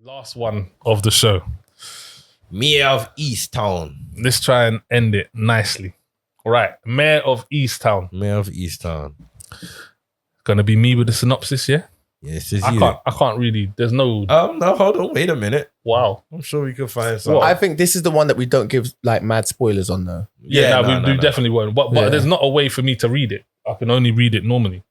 Last one of the show. Mare of Easttown. Let's try and end it nicely. All right. Mare of Easttown. Mare of Easttown. Gonna be me with the synopsis, yeah? Yes, it's I you. can't really. There's no. No, hold on. Wait a minute. Wow. I'm sure we can find something. I think this is the one that we don't give like mad spoilers on though. Yeah, we definitely won't. But there's not a way for me to read it. I can only read it normally.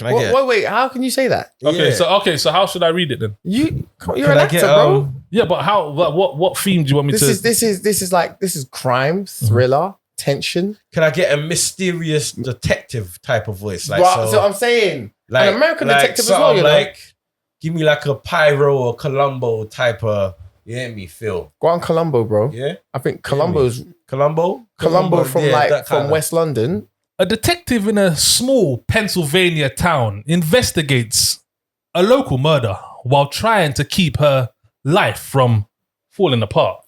Wait, how can you say that? Okay, so how should I read it then? You're an actor, bro. Yeah, but how? What theme do you want me to? This is crime, thriller, tension. Can I get a mysterious detective type of voice? Like, so I'm saying, like, an American detective as well. You know? Like, give me like a Pyro or Columbo type of, you hear me, feel. Go on Columbo, bro. Yeah, I think Columbo's Columbo from West London. A detective in a small Pennsylvania town investigates a local murder while trying to keep her life from falling apart.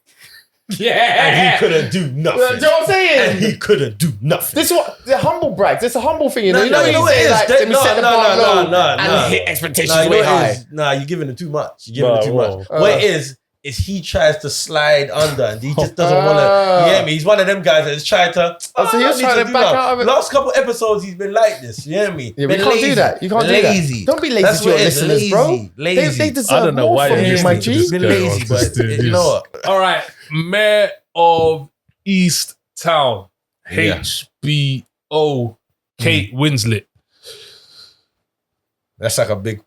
Yeah. And he couldn't do nothing. You know what I'm saying? And he couldn't do nothing. This is what the humble brags. It's a humble thing, you know. No, it is. And hit expectations way high. Nah, you're giving it too much. You're giving it too much. What it is he tries to slide under and he just doesn't want to. You hear me? He's one of them guys that's trying to. So he was trying to back out of it. Last couple episodes, he's been like this. You hear me? Yeah, we can't do that. You can't do that. Don't be lazy to your listeners, bro. They deserve more from you, my G. He's been lazy, but you know what? All right, Mare of Easttown, HBO, Kate Winslet. That's like a big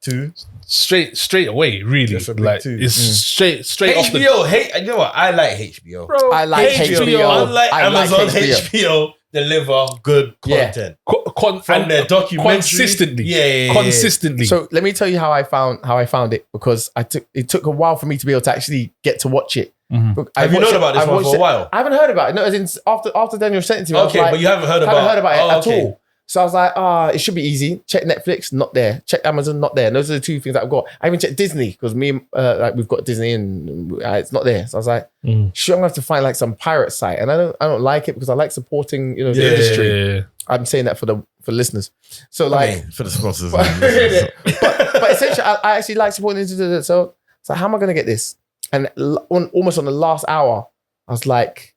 two. Straight away, really. Like it's straight off the HBO. You know what? I like HBO. Bro, I like HBO. Unlike Amazon, HBO deliver good content from their documentary consistently. Consistently. So let me tell you how I found it, because it took a while for me to be able to actually get to watch it. Mm-hmm. Have you known about this one for a while? I haven't heard about it. No, as in after Daniel sent it to me. Okay, but you haven't heard about it at all. So I was like, it should be easy. Check Netflix, not there. Check Amazon, not there. And those are the two things that I've got. I even checked Disney, because me, we've got Disney and it's not there. So I was like, sure, I'm gonna have to find like some pirate site, and I don't like it because I like supporting, the industry. Yeah. I'm saying that for the listeners. So like for the sponsors, but essentially, I actually like supporting the industry. So how am I gonna get this? And almost on the last hour, I was like,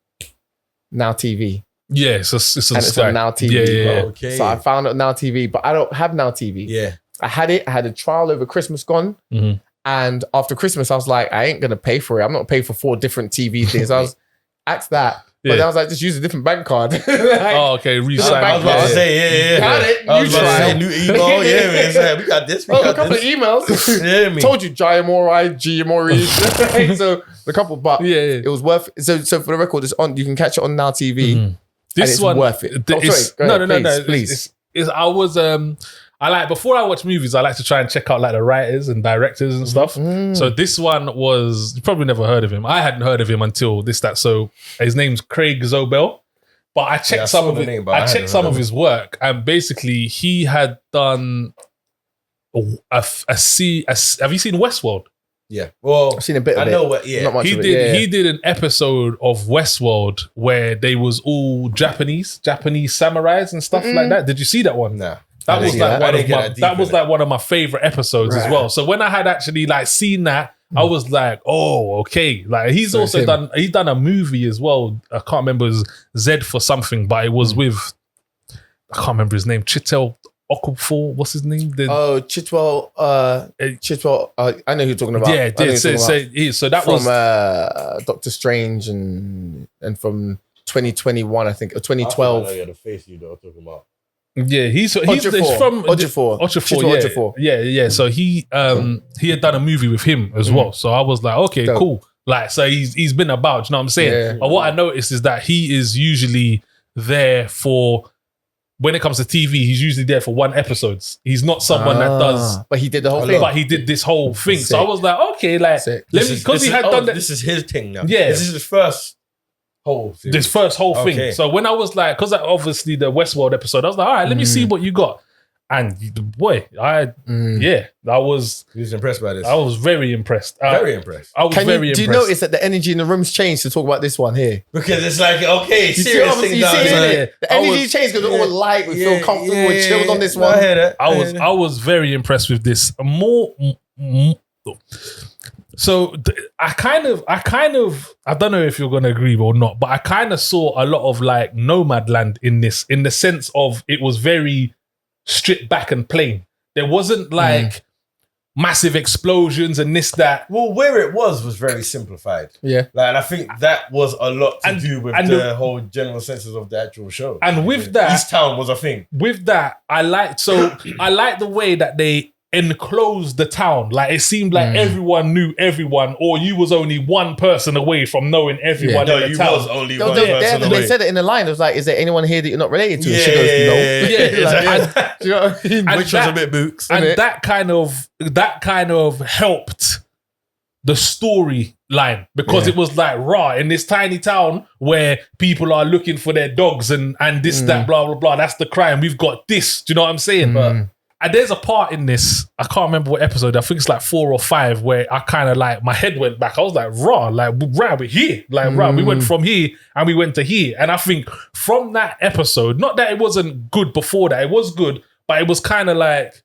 Now TV. Yeah, it's on Now TV. Yeah. Okay. So I found it on Now TV, but I don't have Now TV. Yeah. I had a trial over Christmas gone. Mm-hmm. And after Christmas, I was like, I ain't going to pay for it. I'm not paying for 4 different TV things. I was asked that. But then I was like, just use a different bank card. Okay, resign. I was about to say, Got it. I was about to say, new email. Yeah, we got this. We got a couple of emails. Yeah, told you, Jai Amore, G Amore. So a couple, but it was worth it. So for the record, it's on. You can catch it on Now TV. Mm-hmm. This one worth it. No. Please. I was I like, before I watch movies, I like to try and check out like the writers and directors and stuff. So this one was, you probably never heard of him. I hadn't heard of him until that. So his name's Craig Zobel. But I checked some of it. I checked some of his work, and basically he had done have you seen Westworld? Yeah. Well, I've seen a bit of it. I know what, yeah. Not much he of did. It, yeah. He did an episode of Westworld where they was all Japanese samurais and stuff like that. Did you see that one? No. That was like one of my favorite episodes as well. So when I had actually like seen that, I was like, oh, okay. Like he's done a movie as well. I can't remember, it was Z for something, but it was with, I can't remember his name, Chitel Okafor, what's his name? Chitwell. I know who you're talking about. Yeah, so that from, was Doctor Strange and from 2021, I think, or 2012. I know the face you are talking about. Yeah, he's from Ejiofor. Yeah. So he had done a movie with him as well. So I was like, okay, cool. Like, so he's been about. You know what I'm saying? Yeah. But what I noticed is that he is usually there for. When it comes to TV, he's usually there for 1 episode. He's not someone that does. But he did the whole thing. But he did this whole thing. Sick. So I was like, okay, like, because he had done that. This is his thing now. Yeah. This is his first whole series. This first whole thing. So when I was like, because obviously the Westworld episode, I was like, all right, let me see what you got. And boy, I was impressed by this. I was very impressed. Very impressed. I was very impressed. Do you notice that the energy in the room's changed to talk about this one here? Because it's like, okay, serious thing. The energy changed because we're all light, we feel comfortable, we're chilled on this one. I was very impressed with this. So I don't know if you're gonna agree or not, but I kind of saw a lot of like Nomadland in this, in the sense of it was very stripped back and plain. There wasn't like massive explosions and this, that. Well, where it was very simplified. Yeah. Like, and I think that was a lot to do with the whole general senses of the actual show. And with that, Easttown was a thing. With that, I liked the way that they enclosed the town. Like, it seemed like everyone knew everyone, or you was only one person away from knowing everyone in the town. Was only one person away. They said it in the line. It was like, is there anyone here that you're not related to? Yeah, she goes, no. Yeah, do you know what I mean? Which was a bit books. And that kind of helped the storyline, because it was like, raw in this tiny town where people are looking for their dogs and this, that, blah, blah, blah. That's the crime. We've got this. Do you know what I'm saying? But and there's a part in this, I can't remember what episode, I think it's like 4 or 5, where I kind of like, my head went back. I was like, we're here. Like, we went from here and we went to here. And I think from that episode, not that it wasn't good before that, it was good, but it was kind of like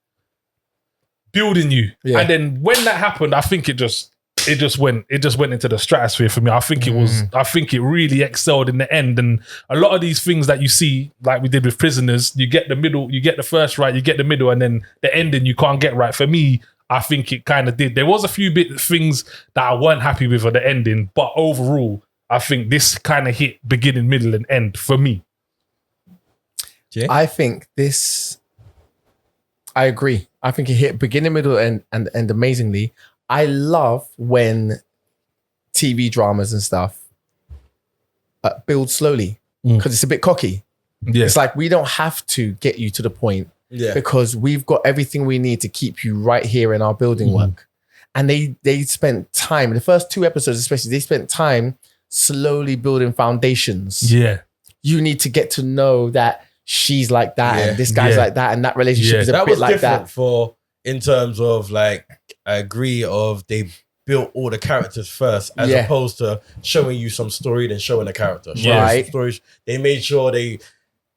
building you. Yeah. And then when that happened, I think it just went into the stratosphere for me. I think it really excelled in the end. And a lot of these things that you see, like we did with Prisoners, you get the middle, you get the first right, you get the middle, and then the ending you can't get right. For me, I think it kind of did. There was a few things that I weren't happy with at the ending, but overall, I think this kind of hit beginning, middle, and end for me. Jay? I think this, I agree. I think it hit beginning, middle, and amazingly. I love when TV dramas and stuff build slowly, because it's a bit cocky. Yeah. It's like, we don't have to get you to the point because we've got everything we need to keep you right here in our building work. And they spent time, in the first 2 episodes especially, they spent time slowly building foundations. Yeah. You need to get to know that she's like that and this guy's like that, and that relationship is a bit like that. For in terms of like, I agree of they built all the characters first as opposed to showing you some story then showing a character. Right. Stories. They made sure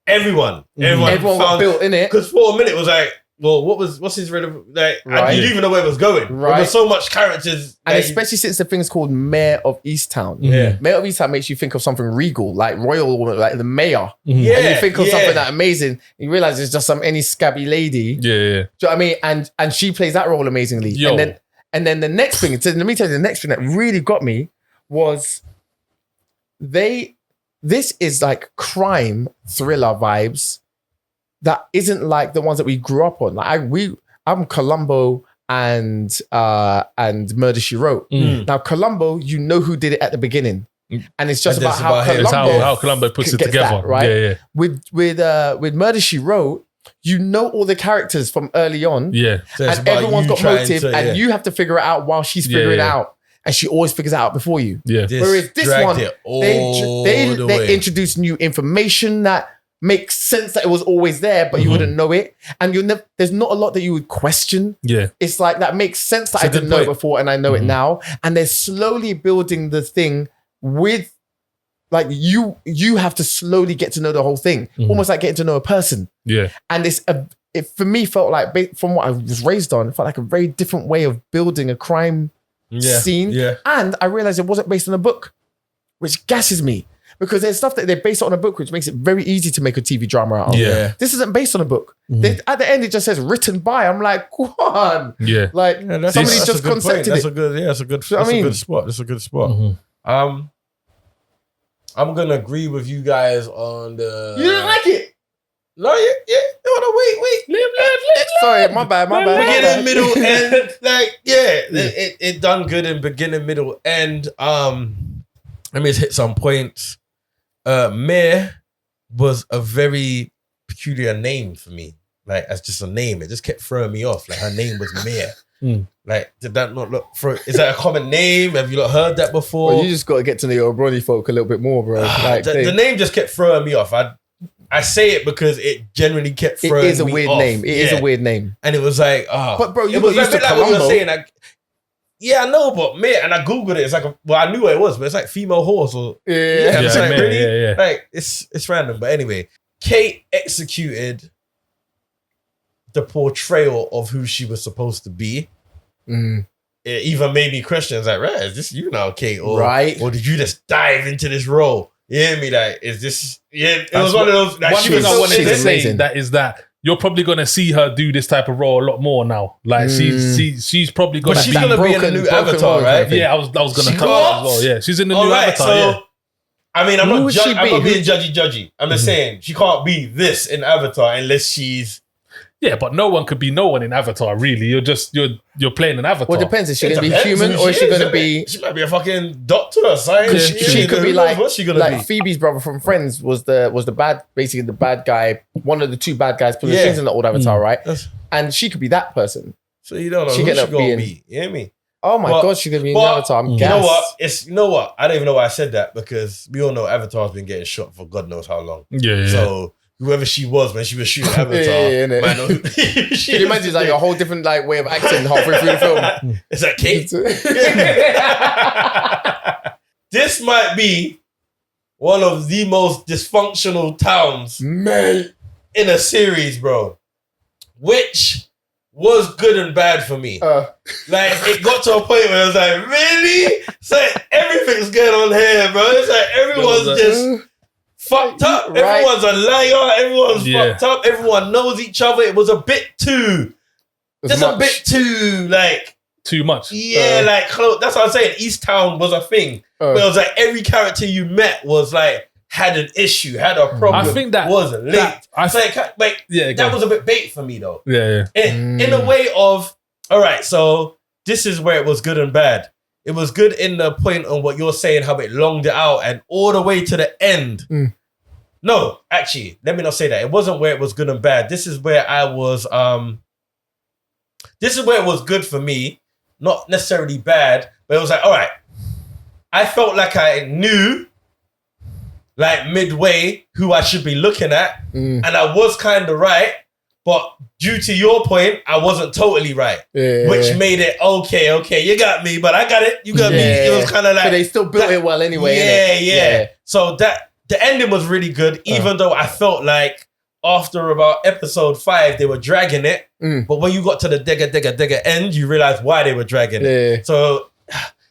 everyone got built in it. Because for a minute it was like, well, what's his relevant? Like, you didn't even know where it was going. Right. There was so much characters. And especially since the thing's called Mare of Easttown. Yeah. Mare of Easttown makes you think of something regal, like royal, like the mayor. Yeah. And you think of something that amazing. You realize it's just any scabby lady. Yeah. Do you know what I mean? And she plays that role amazingly. Yo. And then the next thing, let me tell you, the next thing that really got me was this is like crime thriller vibes that isn't like the ones that we grew up on. Like I'm Columbo and Murder, She Wrote. Now Columbo, you know who did it at the beginning, and it's just about how Columbo puts it together, that, right? Yeah. With Murder, She Wrote, you know all the characters from early on, so and everyone's got motive, and you have to figure it out while she's figuring it out. And she always figures it out before you. Yeah. Whereas this one, they introduced new information that makes sense that it was always there, but you wouldn't know it. And there's not a lot that you would question. Yeah. It's like, that makes sense that I didn't know it before and I know it now. And they're slowly building the thing with, like, you have to slowly get to know the whole thing. Almost like getting to know a person. Yeah. And it for me felt like, from what I was raised on, it felt like a very different way of building a crime scene. Yeah. And I realized it wasn't based on a book, which gasses me. Because there's stuff that they base it on a book, which makes it very easy to make a TV drama out of. Yeah. This isn't based on a book. At the end, it just says written by. I'm like, come on. Yeah. Like, somebody just concepted it. That's a good spot. That's a good spot. I'm going to agree with you guys on the... You didn't like it? No, wait. Sorry, my bad. Beginning, middle, end. Like, it done good in beginning, middle, end. Let me just hit some points. Mare was a very peculiar name for me. Like, as just a name, it just kept throwing me off. Like, her name was Mare. Like, did that not look for? Is that a common name? Have you not heard that before? Well, you just got to get to know your Brody folk a little bit more, bro. Like, the name just kept throwing me off. I say it because it generally kept throwing me off. It is a weird name. It is a weird name. And it was like, but bro, you it was used to like what we were saying. Like, yeah, I know, but Mare, and I googled it. It's like, I knew what it was, but it's like female horse or it's like, really, like it's random. But anyway, Kate executed the portrayal of who she was supposed to be it even made me question, it's like, right, is this you now, Kate? Or, Right. Or did you just dive into this role? You hear me? Like, is this, it That's was one of those, like, one she thing was I so wanted to innocent. say amazing. that is that you're probably gonna see her do this type of role a lot more now. Like she's probably gonna But she's be. gonna be in the new Avatar, right? Yeah, I was gonna She come got- as well. Yeah, she's in the All new right, Avatar. so, Yeah. I mean, I'm Who not, would she I'm be? not being judgy. I'm just saying, she can't be this in Avatar unless she's... Yeah, but no one could be no one in Avatar, really. You're playing an Avatar. Well, it depends. Is she It going to be depends human who or is she going to isn't be... it? She might be a fucking doctor or science. Because she could be Who like, knows what she gonna like be. Phoebe's brother from Friends was the bad, basically the bad guy, one of the two bad guys pulling Yeah. strings in the old Avatar, right? That's- And she could be that person. So you don't know She who could she end up gonna being- be. You hear me? Oh my But- God, she's going to be in but Avatar. I'm You gassed. know what? You know what? I don't even know why I said that because we all know Avatar's been getting shot for God knows how long. Yeah. So whoever she was when she was shooting Avatar, Yeah, innit? might know who she Can you imagine is like today. a whole different like way of acting halfway through the film? It's like Kate. This might be one of the most dysfunctional towns Mate. in a series, bro. Which was good and bad for me. Like, it got to a point where I was like, really? It's like, everything's going on here, bro. It's like, everyone's just fucked up. Right. Everyone's a liar. Everyone's Yeah. fucked up. Everyone knows each other. It was a bit too, a bit too, like, Too much. yeah, like, close. That's what I'm saying. Easttown was a thing. Where it was like, every character you met was like, had an issue, had a problem. I think that was linked. yeah, That was a bit bait for me, though. yeah. In a way of, all right, so this is where it was good and bad. It was good in the point on what you're saying, how it longed it out and all the way to the end. No, actually, let me not say that. It wasn't where it was good and bad. This is where I was, this is where it was good for me. Not necessarily bad, but it was like, all right, I felt like I knew like midway who I should be looking at. And I was kind of right. But due to your point, I wasn't totally right. Which made it, okay, you got me, but I got it. You got me. It was kind of like... But they still built it well anyway. Yeah. So the ending was really good, even though I felt like after about episode 5, they were dragging it. But when you got to the digger end, you realized why they were dragging it. So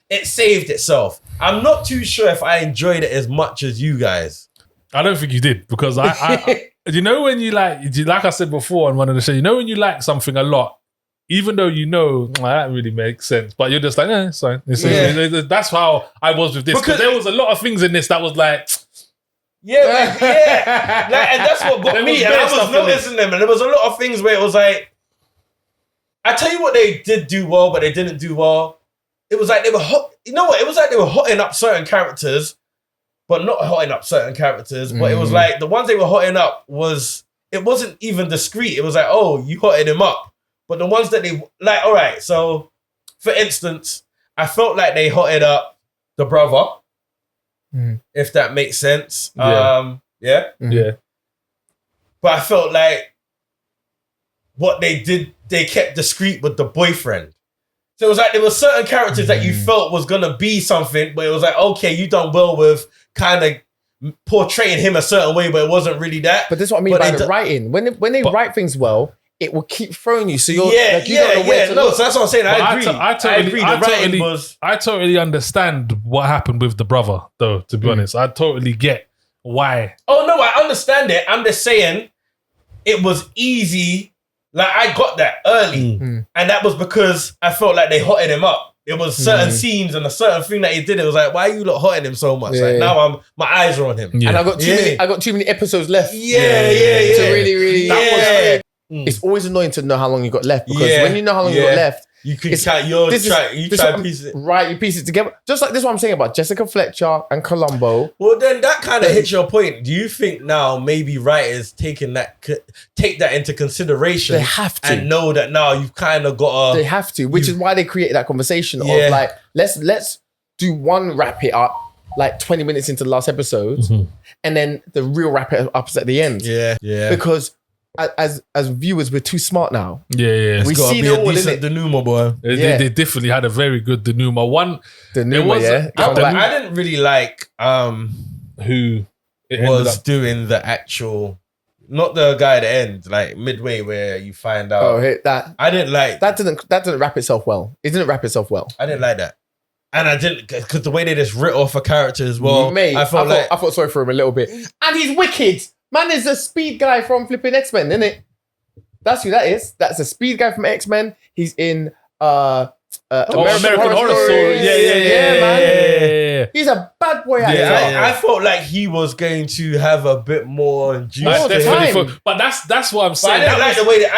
it saved itself. I'm not too sure if I enjoyed it as much as you guys. I don't think you did because I you know when you like I said before on one of the shows, you know when you like something a lot, even though you know that really makes sense, but you're just like, it's fine. That's how I was with this because there was a lot of things in this that was like. Like, and that's what got me. And I was noticing them, and there was a lot of things where it was like, I tell you what, they did do well, but they didn't do well. It was like they were hot. You know what? It was like they were hotting up certain characters, but not hotting up certain characters. But it was like the ones they were hotting up it wasn't even discreet. It was like, oh, you hotted him up. But the ones that they like, all right. So, for instance, I felt like they hotted up the brother. If that makes sense. Yeah. Yeah. But I felt like what they did, they kept discreet with the boyfriend. So it was like there were certain characters that you felt was gonna be something, but it was like, okay, you done well with kind of portraying him a certain way, but it wasn't really that. But this is what I mean by the writing. When they write things well, it will keep throwing you. So you're you don't know where to look. So that's what I'm saying. I agree. I agree. I totally understand what happened with the brother, though, to be honest. I totally get why. Oh, no, I understand it. I'm just saying it was easy. Like, I got that early. And that was because I felt like they hotted him up. There was certain scenes and a certain thing that he did. It was like, why are you lot hotting him so much? Now my eyes are on him. Yeah. And I got too many episodes left. Yeah. To really That was it's always annoying to know how long you got left because when you know how long you got left, you can try you try to piece it. Right, you piece it together. Just like this is what I'm saying about Jessica Fletcher and Columbo. Well, then that kind of hits your point. Do you think now maybe writers take that into consideration? They have to. And know that now you've kind of got They have to, which is why they created that conversation of like, let's do one wrap it up like 20 minutes into the last episode and then the real wrap it up is at the end. Yeah. Because as viewers, we're too smart now. Yeah. We see it all, innit? denouement, boy. They definitely had a very good denouement. I didn't really like who was doing the actual Not the guy at the end, like midway where you find out. Oh, hit that. I didn't like That didn't wrap itself well. It didn't wrap itself well. I didn't like that. And I didn't, because the way they just writ off a character as well. Mate, I thought sorry for him a little bit. And he's wicked. Man is a speed guy from flipping X-Men, isn't it? That's who that is. That's a speed guy from X-Men. He's in American Horror Story. Yeah, man. He's a bad boy actor. I felt like he was going to have a bit more juice. More to him. time. But that's what I'm But saying. I didn't like the way that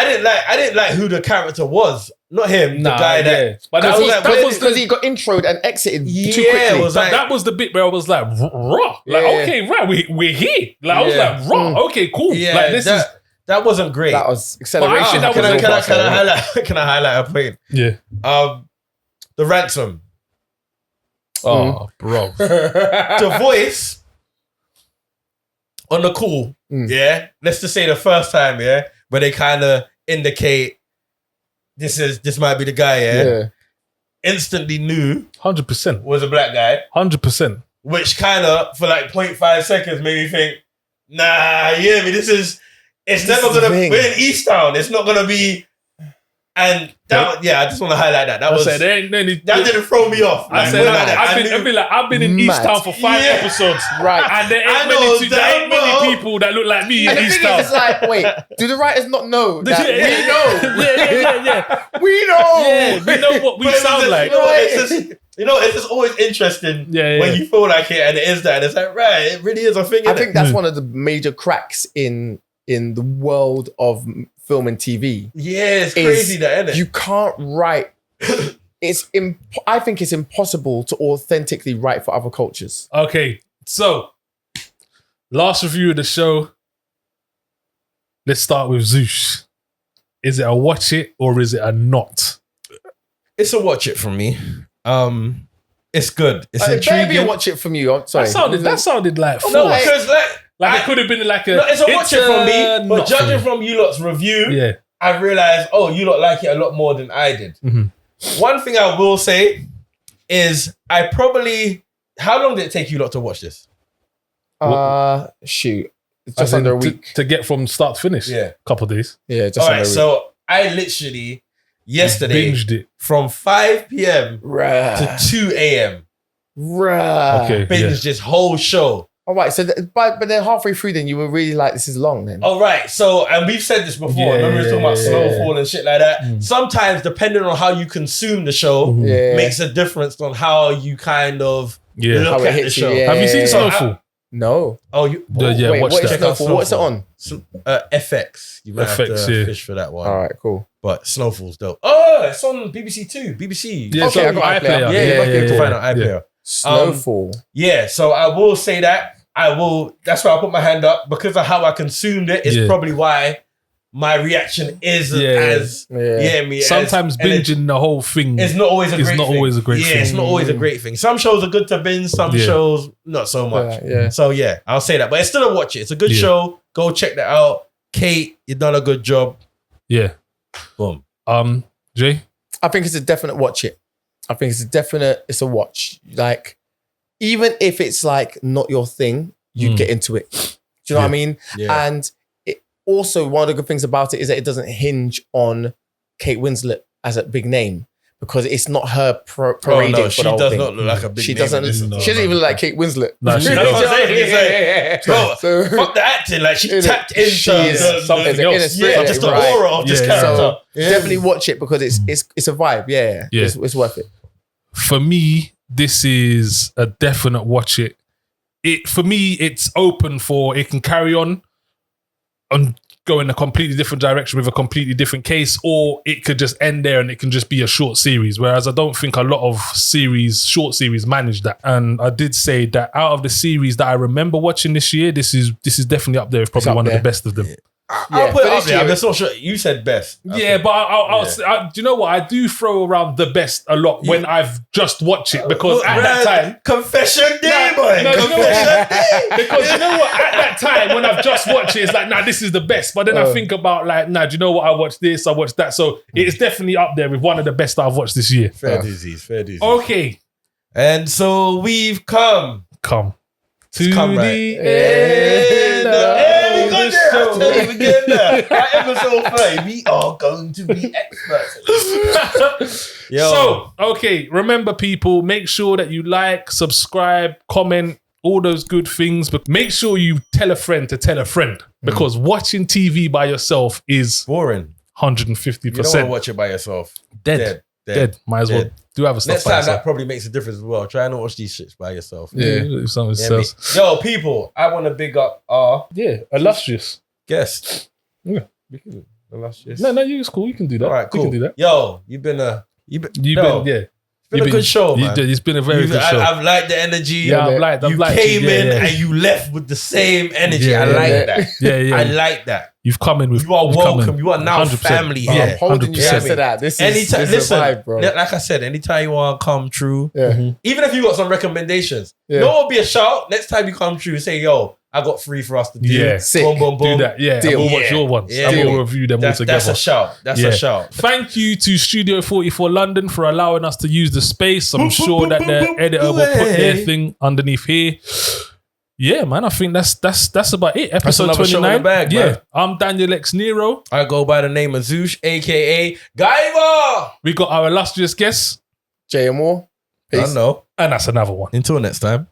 I didn't like who the character was. Not him, the guy that. But Because he got introed and exited too quickly. It was like, that was the bit where I was like, raw. Like, okay, right, we're here. Like, I was like, raw. Okay, cool. yeah, Like, this is. that wasn't great. That was acceleration. But I think Can I highlight a point? Yeah. The ransom. Oh, bro. The voice on the call, yeah. Let's just say the first time, yeah, where they kind of indicate this might be the guy, yeah. Instantly knew 100%. was a black guy, 100%. which kind of for like 0.5 seconds made me think, nah, you hear me? It's never gonna be in Easttown. It's not gonna be. And that, I just want to highlight that. That didn't throw me off. I said, I've been in Easttown for 5 episodes, right? And there ain't many people that look like me in Easttown. It's like, wait, do the writers not know that we know? Yeah. We know. Yeah, we know what we sound like. It's just always interesting when you feel like it, and it is that. And it's like, right, it really is a thing. I think that's one of the major cracks in the world of film and TV. Yeah, it's crazy that, isn't it? You can't write. I think it's impossible to authentically write for other cultures. Okay, so last review of the show. Let's start with Zush. Is it a watch it or is it a not? It's a watch it from me. It's good. It's It better intriguing. be a watch it from you. I'm sorry. That sounded like No, because it could have been like a. No, it's a watch it from me. But not judging for from you lot's review, me. I realized, you lot like it a lot more than I did. Mm-hmm. One thing I will say is how long did it take you lot to watch this? Shoot. It's just under a week. To get from start to finish. Yeah. Couple of days. Yeah, just All under right, a week. so I literally yesterday Binged it. from 5 p.m. to 2 a.m. Okay. Binged this whole show. All right, so but then halfway through, then you were really like, this is long then. All right, so, and we've said this before, remember we were talking about Snowfall and shit like that. Sometimes, depending on how you consume the show, makes a difference on how you kind of look at the show. Have you seen Snowfall? No. Oh, wait, watch what is that. Snowfall? What's it on? FX. You might have FX, to fish for that one. All right, cool. But Snowfall's dope. Oh, it's on BBC too. BBC. Yeah, Okay, so I got iPlayer. You can find it on iPlayer. Snowfall. So I will say that. That's why I put my hand up, because of how I consumed it. Is probably why my reaction isn't as sometimes binging the whole thing is not always a great thing. Always a great thing. Yeah, it's not always a great thing. Some shows are good to binge, some shows not so much. So I'll say that. But it's still a watch it. It's a good show. Go check that out. Kate, you've done a good job. Yeah. Boom. Jay? I think it's a definite watch it. I think it's a watch. Like, even if it's like not your thing, you get into it. Do you know what I mean? Yeah. And it also, one of the good things about it is that it doesn't hinge on Kate Winslet as a big name, because it's not her parading she for the whole does thing. not look like a big She name. doesn't. She doesn't even look like Kate Winslet. No, she That's doesn't. what I'm saying. So- Fuck the acting. Like, she tapped into She is something else. just the right. aura of this character. So definitely watch it, because it's a vibe. Yeah. It's worth it. For me, this is a definite watch it. For me, it's open for it can carry on and go in a completely different direction with a completely different case, or it could just end there and it can just be a short series. Whereas I don't think a lot of short series manage that. And I did say that out of the series that I remember watching this year, this is definitely up there. It's probably one of the best of them. I'll put it up there. I'm just not sure. You said best. Yeah, but I'll do you know what? I do throw around the best a lot when I've just watched it, because at that time... Confession day, boy. Confession day. Because you know what? At that time, when I've just watched it, it's like, this is the best. But then I think about like, do you know what? I watched this, I watched that. So it's definitely up there with one of the best that I've watched this year. Fair disease. Okay. And so we've come to come the right. end of the show. Don't even get that. By episode 30, we are going to be experts. Yo. So, okay, remember people, make sure that you like, subscribe, comment, all those good things, but make sure you tell a friend to tell a friend, because watching TV by yourself is boring. 150%. You don't want to watch it by yourself. Dead. Might as well do have a stuff Next by time yourself. that probably makes a difference as well. Try not to watch these shits by yourself. Yeah, if something says. Yo, people, I want to big up our illustrious guest. Yeah. Illustrious. No, it's cool. You can do that. All right, cool. You can do that. Yo, you've been a good show, man. It's been a very good show. I've liked the energy. Yeah, I've liked you came in and you left with the same energy. I like that. Yeah. I like that. You've come in with. You are welcome. You are now 100%. family here. I'm holding you 100%. to that. This is Anytime, this is a listen, vibe, bro. like I said, anytime you want to come true, Yeah. even if you got some recommendations, no one will be a shout. Next time you come true, say, yo, I got 3 for us to do. Yeah. Sick. Boom, boom, boom. Do that. Yeah. Deal. And we'll watch your ones. Yeah. And we'll review them all together. That's a shout. That's a shout. Thank you to Studio 44 London for allowing us to use the space. I'm sure that the editor will put their thing underneath here. Yeah, man. I think that's about it. Episode another show in 29. the bag, yeah. man. I'm Daniel X Nero. I go by the name of Zush, aka Guyver. We got our illustrious guest. Jai Amore. I know. And that's another one. Until next time.